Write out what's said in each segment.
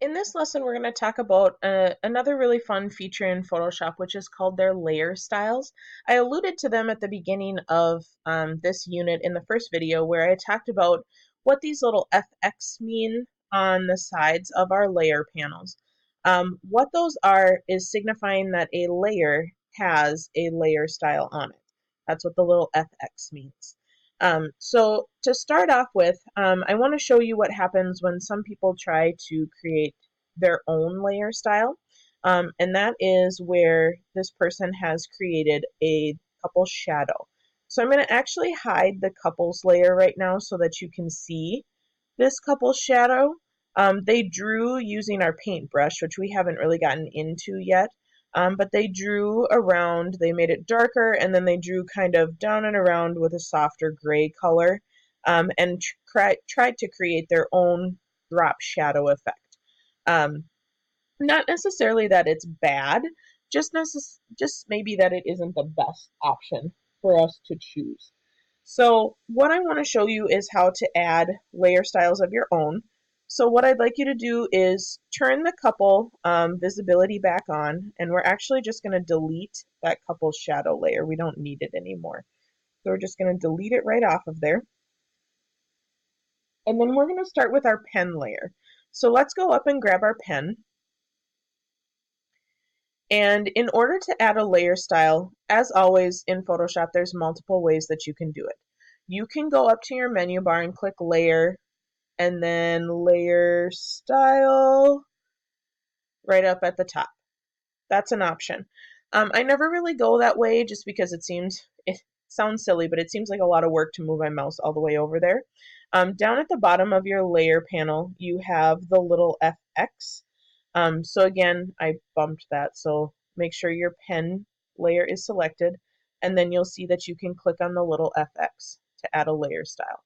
In this lesson, we're going to talk about another really fun feature in Photoshop, which is called their layer styles. I alluded to them at the beginning of this unit in the first video where I talked about what these little FX mean on the sides of our layer panels. What those are is signifying that a layer has a layer style on it. That's what the little FX means. So to start off with, I want to show you what happens when some people try to create their own layer style. And that is where this person has created a couple shadow. So I'm going to actually hide the couples layer right now so that you can see this couple shadow. They drew using our paintbrush, which we haven't really gotten into yet. But they drew around, they made it darker, and then they drew kind of down and around with a softer gray color, and tried to create their own drop shadow effect. Not necessarily that it's bad, just maybe that it isn't the best option for us to choose. So what I want to show you is how to add layer styles of your own. So what I'd like you to do is turn the couple visibility back on, and we're actually just going to delete that couple shadow layer. We don't need it anymore. So we're just going to delete it right off of there. And then we're going to start with our pen layer. So let's go up and grab our pen. And in order to add a layer style, as always in Photoshop, there's multiple ways that you can do it. You can go up to your menu bar and click layer and then layer style right up at the top. That's an option. I never really go that way just because it sounds silly, but it seems like a lot of work to move my mouse all the way over there. Down at the bottom of your layer panel, you have the little FX. So again, I bumped that, so make sure your pen layer is selected, and then you'll see that you can click on the little FX to add a layer style.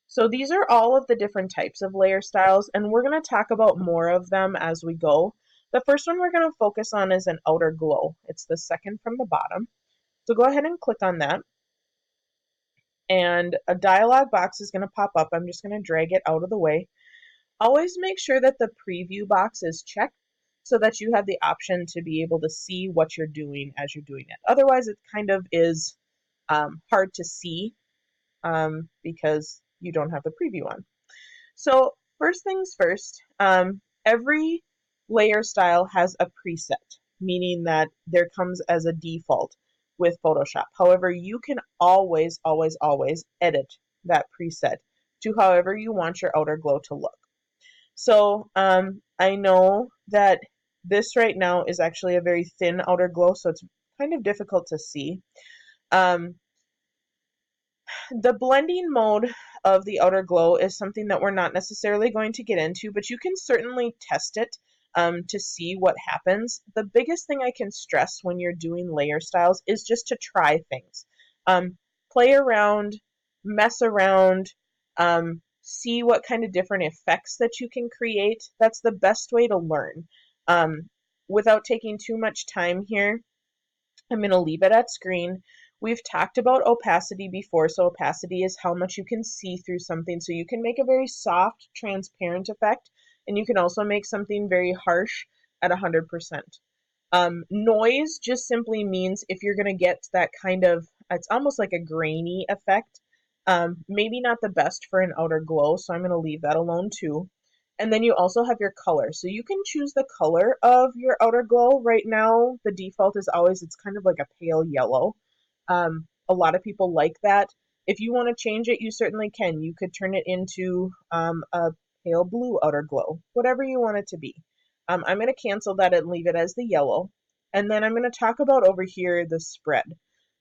So these are all of the different types of layer styles, and we're going to talk about more of them as we go. The first one we're going to focus on is an outer glow. It's the second from the bottom. So go ahead and click on that. And a dialog box is going to pop up. I'm just going to drag it out of the way. Always make sure that the preview box is checked so that you have the option to be able to see what you're doing as you're doing it. Otherwise, it kind of is hard to see because you don't have the preview on. So first things first, every layer style has a preset, meaning that there comes as a default with Photoshop. However, you can always, always, always edit that preset to however you want your outer glow to look. So I know that this right now is actually a very thin outer glow, so it's kind of difficult to see. The blending mode of the outer glow is something that we're not necessarily going to get into, but you can certainly test it to see what happens. The biggest thing I can stress when you're doing layer styles is just to try things. Play around, mess around, see what kind of different effects that you can create. That's the best way to learn. Without taking too much time here, I'm going to leave it at screen. We've talked about opacity before, so opacity is how much you can see through something. So you can make a very soft, transparent effect, and you can also make something very harsh at 100%. Noise just simply means if you're going to get that kind of, it's almost like a grainy effect. Maybe not the best for an outer glow, so I'm going to leave that alone too. And then you also have your color. So you can choose the color of your outer glow. Right now, the default is always, it's kind of like a pale yellow. A lot of people like that. If you want to change it, you certainly can. You could turn it into a pale blue outer glow, whatever you want it to be. I'm going to cancel that and leave it as the yellow. And then I'm going to talk about over here the spread.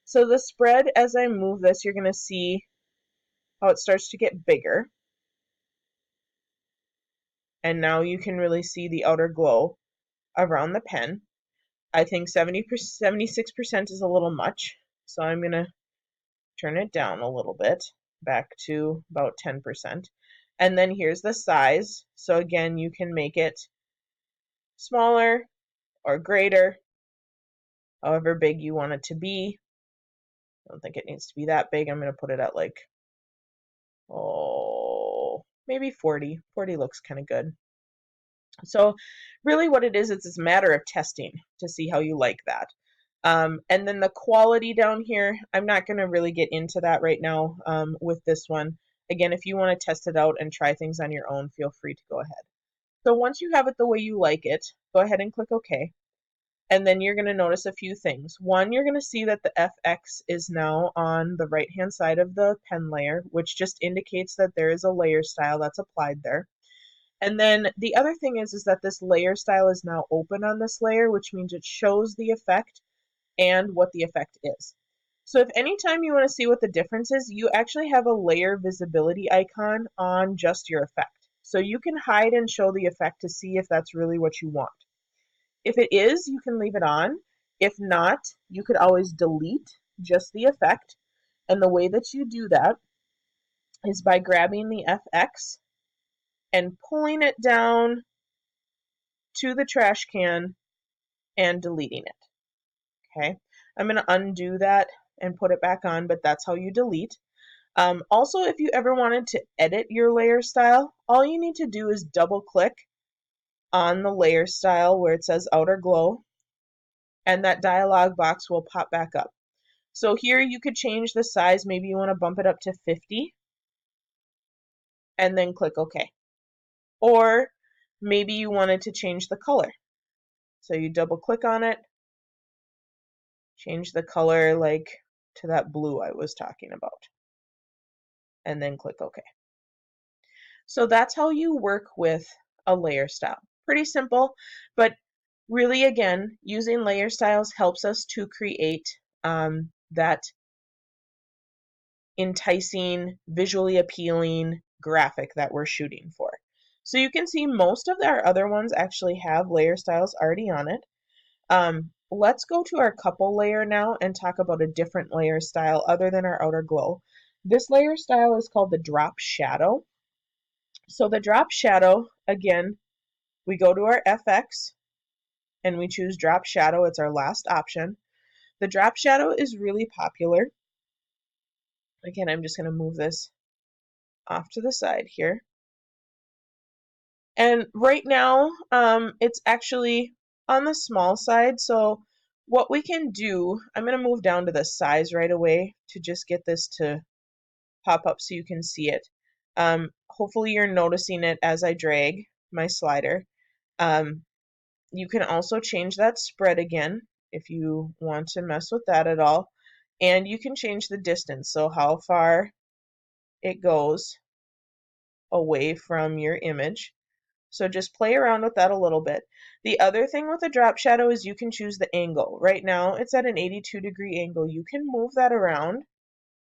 So the spread, as I move this, you're going to see how it starts to get bigger. And now you can really see the outer glow around the pen. I think 76% is a little much, so I'm going to turn it down a little bit, back to about 10%. And then here's the size. So again, you can make it smaller or greater, however big you want it to be. I don't think it needs to be that big. I'm going to put it at like, maybe 40. 40 looks kind of good. So really what it is, it's a matter of testing to see how you like that. And then the quality down here, I'm not going to really get into that right now with this one. Again, if you want to test it out and try things on your own, feel free to go ahead. So once you have it the way you like it, go ahead and click OK. And then you're going to notice a few things. One, you're going to see that the FX is now on the right-hand side of the pen layer, which just indicates that there is a layer style that's applied there. And then the other thing is that this layer style is now open on this layer, which means it shows the effect and what the effect is. So if anytime you want to see what the difference is, you actually have a layer visibility icon on just your effect. So you can hide and show the effect to see if that's really what you want. If it is, you can leave it on. If not, you could always delete just the effect. And the way that you do that is by grabbing the FX and pulling it down to the trash can and deleting it. Okay, I'm going to undo that and put it back on, but that's how you delete. Also, if you ever wanted to edit your layer style, all you need to do is double click on the layer style where it says outer glow, and that dialog box will pop back up. So here you could change the size. Maybe you want to bump it up to 50 and then click OK. Or maybe you wanted to change the color. So you double click on it, change the color like to that blue I was talking about, and then click OK. So that's how you work with a layer style. Pretty simple, but really, again, using layer styles helps us to create that enticing, visually appealing graphic that we're shooting for. So you can see most of our other ones actually have layer styles already on it. Let's go to our couple layer now and talk about a different layer style other than our outer glow. This layer style is called the drop shadow. So the drop shadow, again, we go to our FX and we choose drop shadow. It's our last option. The drop shadow is really popular. Again, I'm just going to move this off to the side here. And right now, it's actually on the small side. So what we can do, I'm going to move down to the size right away to just get this to pop up so you can see it. Hopefully you're noticing it as I drag my slider. You can also change that spread again if you want to mess with that at all. And you can change the distance, so how far it goes away from your image. So just play around with that a little bit. The other thing with a drop shadow is you can choose the angle. Right now it's at an 82-degree angle. You can move that around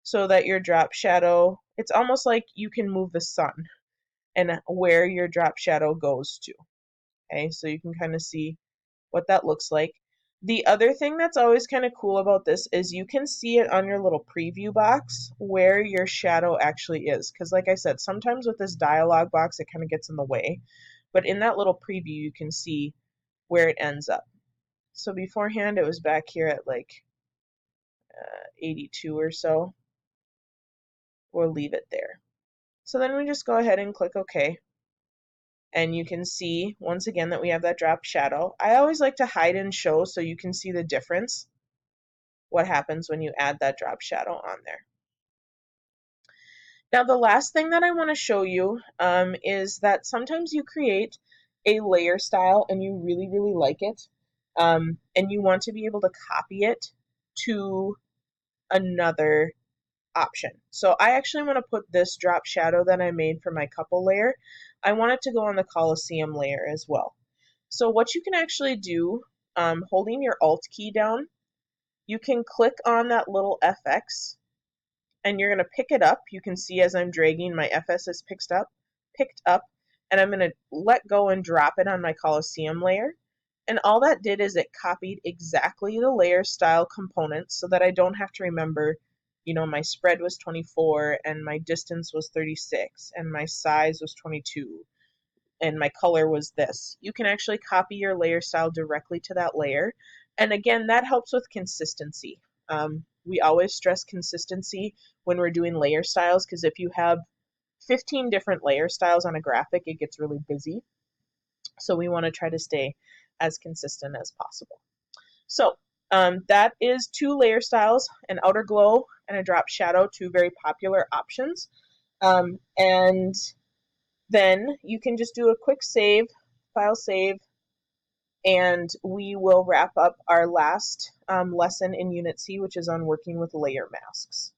so that your drop shadow, it's almost like you can move the sun and where your drop shadow goes to. Okay, so you can kind of see what that looks like. The other thing that's always kind of cool about this is you can see it on your little preview box where your shadow actually is. Because like I said, sometimes with this dialog box, it kind of gets in the way. But in that little preview, you can see where it ends up. So beforehand, it was back here at like 82 or so. We'll leave it there. So then we just go ahead and click OK. And you can see, once again, that we have that drop shadow. I always like to hide and show so you can see the difference, what happens when you add that drop shadow on there. Now, the last thing that I want to show you is that sometimes you create a layer style and you really, really like it, and you want to be able to copy it to another option. So I actually want to put this drop shadow that I made for my couple layer, I want it to go on the Coliseum layer as well. So what you can actually do, holding your Alt key down, you can click on that little FX and you're going to pick it up. You can see as I'm dragging, my FS is picked up, and I'm going to let go and drop it on my Coliseum layer. And all that did is it copied exactly the layer style components so that I don't have to remember, you know, my spread was 24 and my distance was 36 and my size was 22 and my color was this. You can actually copy your layer style directly to that layer. And again, that helps with consistency. We always stress consistency when we're doing layer styles because if you have 15 different layer styles on a graphic, it gets really busy. So we want to try to stay as consistent as possible. So that is 2 layer styles, an outer glow and a drop shadow, 2 very popular options. And then you can just do a quick save, file save, and we will wrap up our last lesson in Unit C, which is on working with layer masks.